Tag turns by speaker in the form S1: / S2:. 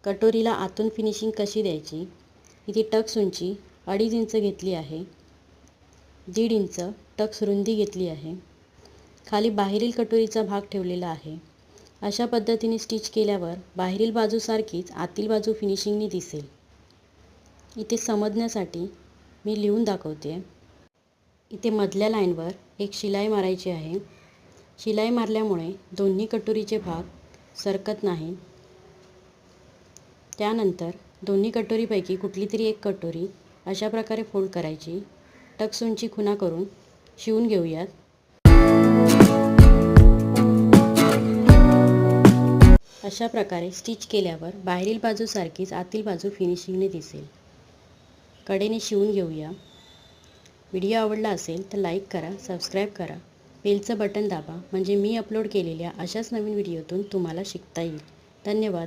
S1: कटोरीला आतून फिनिशिंग कशी द्यायची. इथे टक्स उंची 2.5 इंच घेतली आहे. 1.5 इंच टक्स रुंदी घेतली आहे. खाली बाहेरील कटोरीचा भाग ठेवलेला आहे. अशा पद्धतीने स्टिच केल्यावर बाहेरील बाजू सारखीच आतील बाजू फिनिशिंगनी दिसेल. इथे समजण्यासाठी मी लिहून दाखवते. इथे मधल्या लाईनवर एक शिलाई मारायची आहे. शिलाई मारल्यामुळे दोन्ही कटोरीचे भाग सरकत नाही. त्यानंतर दोन्ही कटोरीपैकी कुठली तरी एक कटोरी अशा प्रकारे फोल्ड करायची. टक्स उंची खुणा करून शिवून घेऊयात. अशा प्रकारे स्टिच केल्यावर बाहेरील बाजू सारखीच आतील बाजू फिनिशिंगने दिसेल. कडेने शिवून घेऊया. व्हिडिओ आवडला असेल तर लाईक करा, सबस्क्राईब करा, बेलचं बटन दाबा म्हणजे मी अपलोड केलेल्या अशाच नवीन व्हिडिओतून तुम्हाला शिकता येईल. धन्यवाद.